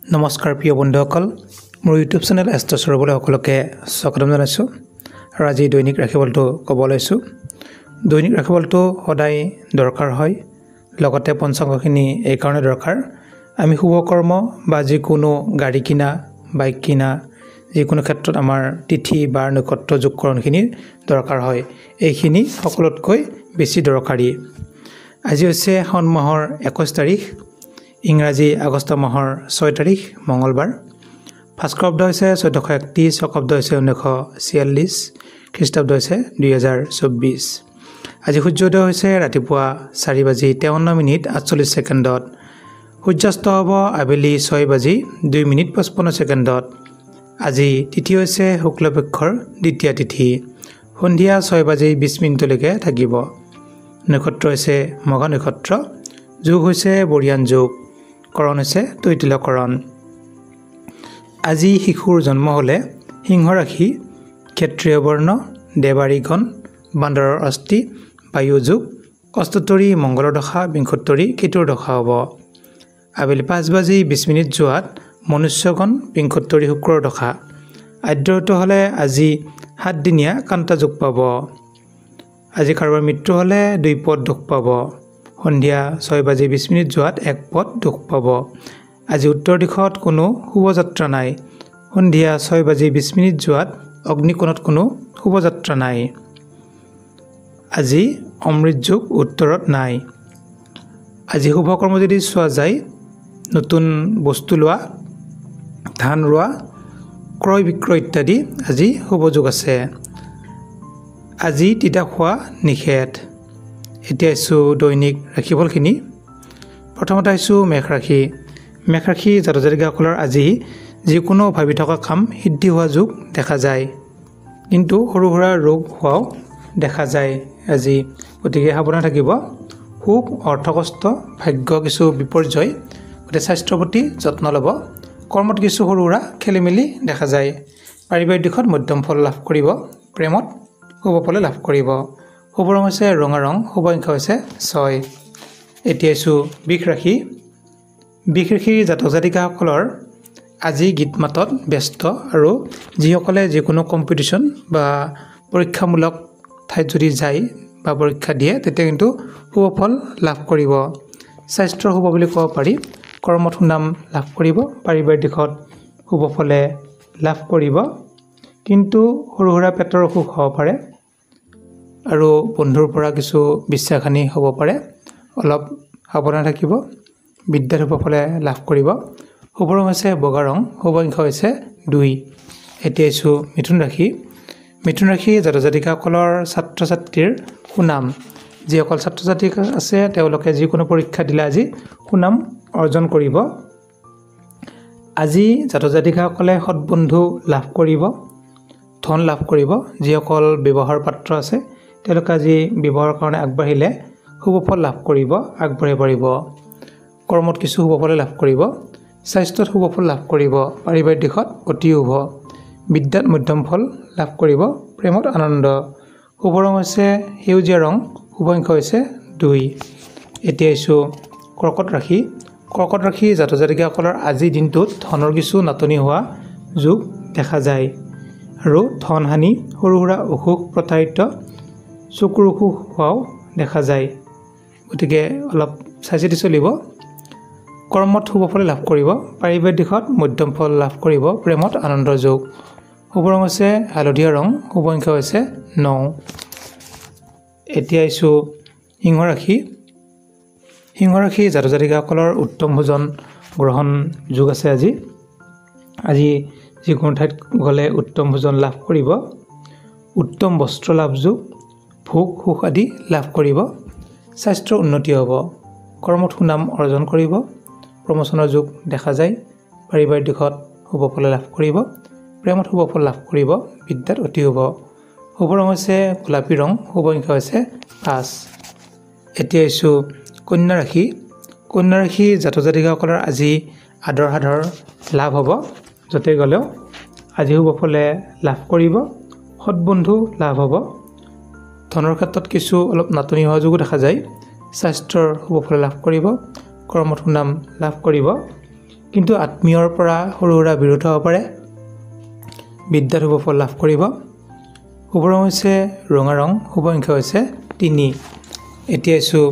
নমস্কাৰ প্ৰিয় বন্ধুসকল, মোৰ ইউটিউব চেনেল এষ্ট্ৰ সৰবলৈ সকলোকে স্বাগতম জনাইছোঁ। আৰু আজি দৈনিক ৰাশিফলটো ক'ব লৈছোঁ। দৈনিক ৰাশিফলটো সদায় দৰকাৰ হয়, লগতে পঞ্চাংগখিনি এইকাৰণে দৰকাৰ, আমি শুভকৰ্ম বা যিকোনো গাড়ী কিনা, বাইক কিনা, যিকোনো ক্ষেত্ৰত আমাৰ তিথি বাৰ নক্ষত্ৰ যোগকৰণখিনিৰ দৰকাৰ হয়। এইখিনি সকলোতকৈ বেছি দৰকাৰী। আজি হৈছে শাওণ মাহৰ 21 তাৰিখ, ইংৰাজী আগষ্ট মাহৰ 6 তাৰিখ মঙলবাৰ। ভাস্কৰাব্দ হৈছে 1431, শকাব্দ হৈছে 1946, খ্ৰীষ্টাব্দ হৈছে 2024। আজি সূৰ্যোদয় হৈছে ৰাতিপুৱা 4:53:48। সূৰ্যাস্ত হ'ব আবেলি 6:02:55। আজি তিথি হৈছে শুক্লপক্ষৰ দ্বিতীয়া তিথি, সন্ধিয়া 6:20 থাকিব। নক্ষত্ৰ হৈছে মঘা নক্ষত্ৰ, যোগ হৈছে বৰিয়ান যোগ, কৰণ হৈছে তৈতিলকৰণ। আজি শিশুৰ জন্ম হ'লে সিংহ ৰাশি, ক্ষত্ৰিয় বৰ্ণ, দেৱাৰীগণ, বান্দৰৰ অস্থি, বায়ু যোগ, অষ্টোত্তৰী মংগলৰ দশা, বিংশোত্তৰী কেতুৰ দশা হ'ব। আবেলি 5:20 যোৱাত মনুষ্যগণ, বিংশোত্তৰী শুক্ৰৰ দশা। আদ্যৰত হ'লে আজি 7 দিনীয়া কান্তা যোগ পাব। আজি কাৰোবাৰ মৃত্যু হ'লে 2 পদ দুখ পাব। সন্ধিয়া 6:20 যোৱাত 1 পদ দুখ পাব। আজি উত্তৰ দিশত কোনো শুভযাত্ৰা নাই। সন্ধিয়া 6:20 যোৱাত অগ্নিকোণত কোনো শুভযাত্ৰা নাই। আজি অমৃত যোগ উত্তৰত নাই। আজি শুভকৰ্ম যদি চোৱা যায়, নতুন বস্তু লোৱা, ধান ৰোৱা, ক্ৰয় বিক্ৰয় ইত্যাদি আজি শুভ যোগ আছে। আজি তিতা খোৱা নিষেধ। এতিয়া আহিছোঁ দৈনিক ৰাশিফলখিনি। প্ৰথমতে আহিছোঁ মেষ ৰাশি। মেষ ৰাশি জাতক জাতিকাসকলৰ আজি যিকোনো ভাবি থকা কাম সিদ্ধি হোৱা যোগ দেখা যায়, কিন্তু সৰু সুৰা ৰোগ হোৱাও দেখা যায় আজি। গতিকে সাৱধান থাকিব। সুখ, অৰ্থকষ্ট, ভাগ্য কিছু বিপৰ্যয়, গতিকে স্বাস্থ্যৰ প্ৰতি যত্ন ল'ব। কৰ্মত কিছু সৰু সুৰা খেলি মেলি দেখা যায়। পাৰিবাৰিক দিশত মধ্যম ফল লাভ কৰিব। প্ৰেমত শুভ ফল লাভ কৰিব। শুভ ৰং হৈছে ৰঙা ৰং, শুভ সংখ্যা হৈছে 6। এতিয়া আহিছোঁ বৃষ ৰাশি। বৃষ ৰাশিৰ জাতক জাতিকাসকলৰ আজি গীত মাতত ব্যস্ত, আৰু যিসকলে যিকোনো কম্পিটিশ্যন বা পৰীক্ষামূলক ঠাইত যদি যায় বা পৰীক্ষা দিয়ে, তেতিয়া কিন্তু শুভ ফল লাভ কৰিব। স্বাস্থ্যৰ শুভ বুলি ক'ব পাৰি। কৰ্মত সুনাম লাভ কৰিব। পাৰিবাৰিক দিশত শুভ ফলে লাভ কৰিব, কিন্তু সৰু সুৰা পেটৰ অসুখ হ'ব পাৰে আৰু বন্ধুৰ পৰা কিছু বিশ্বাসহানি হ'ব পাৰে। অলপ সাৱধান থাকিব। বিদ্যাত শুভ ফলে লাভ কৰিব। শুভ ৰং হৈছে বগা ৰং, শুভ সংখ্যা হৈছে 2। এতিয়া আহিছোঁ মিথুন ৰাশি। মিথুন ৰাশি জাতক জাতিকাসকলৰ ছাত্ৰ ছাত্ৰীৰ সুনাম। যিসকল ছাত্ৰ ছাত্ৰী আছে তেওঁলোকে যিকোনো পৰীক্ষা দিলে আজি সুনাম অৰ্জন কৰিব। আজি জাতক জাতিকাসকলে সৎবন্ধু লাভ কৰিব, ধন লাভ কৰিব। যিসকল ব্যৱহাৰ পাত্ৰ আছে তেওঁলোকে আজি ব্যৱহাৰৰ কাৰণে আগবাঢ়িলে শুভ ফল লাভ কৰিব, আগবাঢ়িব পাৰিব। কৰ্মত কিছু শুভ ফল লাভ কৰিব। স্বাস্থ্যত শুভ ফল লাভ কৰিব। পাৰিবাৰিক দিশত অতি শুভ। বিদ্যাত মধ্যম ফল লাভ কৰিব। প্ৰেমত আনন্দ। শুভ ৰং হৈছে সেউজীয়া ৰং, শুভ সংখ্যা হৈছে 2। এতিয়া আহিছোঁ কৰ্কট ৰাশি। কৰ্কট ৰাশি জাতক জাতিকাসকলৰ আজিৰ দিনটোত ধনৰ কিছু নাটনি হোৱা যোগ দেখা যায়, আৰু ধন হানি, সৰু সুৰা অসুখ, প্ৰতাৰিত, চকুৰ অসুখ হোৱাও দেখা যায়। গতিকে অলপ চাই চিতি চলিব। কৰ্মত শুভ ফল লাভ কৰিব। পাৰিবাৰিক দিশত মধ্যম ফল লাভ কৰিব। প্ৰেমত আনন্দৰ যোগ। শুভ ৰং হৈছে হালধীয়া ৰং, শুভ সংখ্যা হৈছে 9। এতিয়া আহিছোঁ সিংহ ৰাশি। সিংহ ৰাশি জাতক জাতিকাসকলৰ উত্তম ভোজন গ্ৰহণ যোগ আছে আজি। আজি যিকোনো ঠাইত গ'লে উত্তম ভোজন লাভ কৰিব। উত্তম বস্ত্ৰ লাভ যোগ, ভোগ সুখ আদি লাভ কৰিব। স্বাস্থ্যৰ উন্নতি হ'ব। কৰ্মত সুনাম অৰ্জন কৰিব। প্ৰমোচনৰ যোগ দেখা যায়। পাৰিবাৰিক দিশত শুভ ফল লাভ কৰিব। প্ৰেমত শুভ ফল লাভ কৰিব। বিদ্যাত অতি শুভ। শুভ ৰং হৈছে গোলাপী ৰং, শুভ সংখ্যা হৈছে 5। এতিয়া আহিছোঁ কন্যা ৰাশি। কন্যা ৰাশি জাতক জাতিকাসকলৰ আজি আদৰ সাদৰ লাভ হ'ব। য'তে গ'লেও আজি শুভ ফলে লাভ কৰিব। সৎবন্ধু লাভ হ'ব। ধনৰ ক্ষেত্ৰত কিছু অলপ নাটনি হোৱা যোগো দেখা যায়। স্বাস্থ্যৰ শুভ ফল লাভ কৰিব। কৰ্মত সুনাম লাভ কৰিব। কিন্তু আত্মীয়ৰ পৰা সৰু সুৰা বিৰোধ হ'ব পাৰে বিদ্যাত শুভ ফল লাভ কৰিব শুভ ৰং হৈছে ৰঙা ৰং শুভ সংখ্যা হৈছে 3 এতিয়া আছোঁ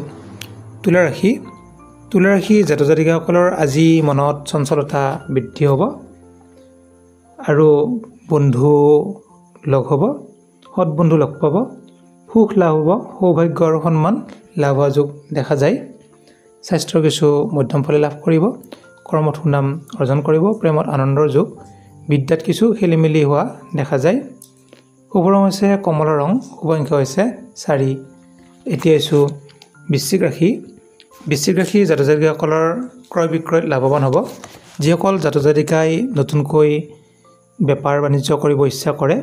তুলা ৰাশি জাতক জাতিকাসকলৰ আজি মনত চঞ্চলতা বৃদ্ধি হ'ব আৰু বন্ধু লগ হ'ব সৎ বন্ধু লগ পাব সুখ লাভ হ'ব সৌভাগ্য আৰু সন্মান লাভ হোৱা যোগ দেখা যায় স্বাস্থ্যৰ কিছু মধ্যম ফল লাভ কৰিব কৰ্মত সুনাম অৰ্জন কৰিব প্ৰেমত আনন্দৰ যোগ বিদ্যাত কিছু খেলিমেলি হোৱা দেখা যায় শুভ ৰং হৈছে কমলা ৰং শুভ সংখ্যা হৈছে 4 এতিয়া আছোঁ বৃশ্চিক ৰাশি জাতক জাতিকাসকলৰ ক্ৰয় বিক্ৰয়ত লাভৱান হ'ব যিসকল জাতক জাতিকাই নতুনকৈ বেপাৰ বাণিজ্য কৰিব ইচ্ছা কৰে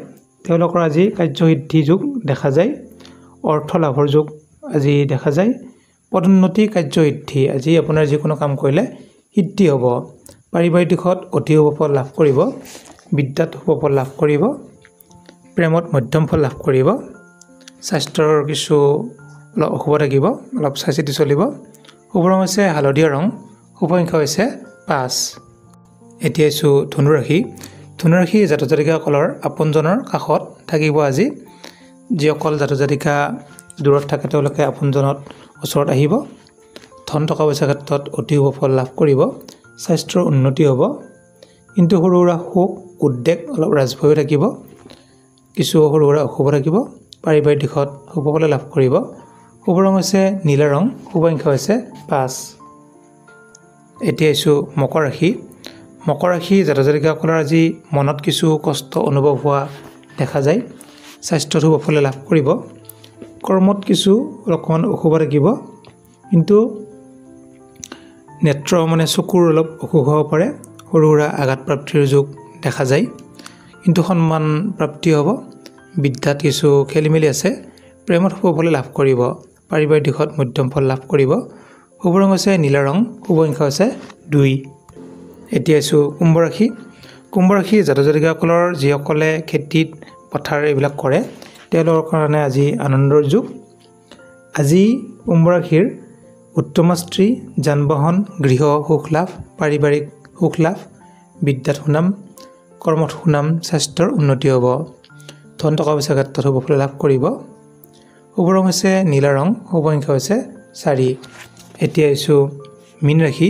তেওঁলোকৰ আজি কাৰ্যসিদ্ধি যোগ দেখা যায় অৰ্থ লাভৰ যোগ আজি দেখা যায় পদোন্নতি কাৰ্যসিদ্ধি আজি আপোনাৰ যিকোনো কাম কৰিলে সিদ্ধি হ'ব পাৰিবাৰিক দিশত অতি শুভ ফল লাভ কৰিব বিদ্যাত শুভ ফল লাভ কৰিব প্ৰেমত মধ্যম ফল লাভ কৰিব স্বাস্থ্যৰ কিছু অলপ অশুভ থাকিব অলপ চাই চিতি চলিব শুভ ৰং হৈছে হালধীয়া ৰং শুভ সংখ্যা হৈছে 5 এতিয়া আছোঁ ধনু ৰাশি জাতক জাতিকাসকলৰ আপোনজনৰ কাষত থাকিব আজি যিসকল জাতক জাতিকা দূৰত থাকে তেওঁলোকে আপোনজনত ওচৰত আহিব ধন টকা পইচাৰ ক্ষেত্ৰত অতি শুভ ফল লাভ কৰিব স্বাস্থ্যৰ উন্নতি হ'ব কিন্তু সৰু সুৰা শোক উদ্বেগ অলপ ৰাজভয় থাকিব কিছু সৰু সুৰা অশুভ থাকিব পাৰিবাৰিক দিশত শুভ ফল লাভ কৰিব শুভ ৰং হৈছে নীলা ৰং শুভ সংখ্যা হৈছে 5 এতিয়া আছোঁ মকৰ ৰাশি জাতক জাতিকাসকলৰ আজি মনত কিছু কষ্ট অনুভৱ হোৱা দেখা যায় স্বাস্থ্যত শুভ ফল লাভ কৰিব কৰ্মত কিছু অকণমান অশুভ থাকিব কিন্তু নেত্ৰ চকুৰ অলপ অসুখ হ'ব পাৰে সৰু সুৰা আঘাত প্ৰাপ্তিৰ যোগ দেখা যায় কিন্তু সন্মান প্ৰাপ্তি হ'ব বিদ্যাত কিছু খেলিমেলি আছে প্ৰেমত শুভ ফল লাভ কৰিব পাৰিবাৰিক দিশত মধ্যম ফল লাভ কৰিব শুভ ৰং হৈছে নীলা ৰং শুভ সংখ্যা হৈছে 2 এতিয়া আছোঁ কুম্ভ ৰাশি জাতক জাতিকাসকলৰ যিসকলে খেতিত পথাৰ এইবিলাক কৰে তেওঁলোকৰ কাৰণে আজি আনন্দৰ যুগ আজি কুম্ভ ৰাশিৰ উত্তম স্ত্ৰী যান বাহন গৃহ সুখ লাভ পাৰিবাৰিক সুখ লাভ বিদ্যাত সুনাম কৰ্মত সুনাম স্বাস্থ্যৰ উন্নতি হ'ব ধন টকা পইচাৰ ক্ষেত্ৰত শুভ ফল লাভ কৰিব শুভ ৰং হৈছে নীলা ৰং শুভ সংখ্যা হৈছে 4 এতিয়া আছোঁ মীন ৰাশি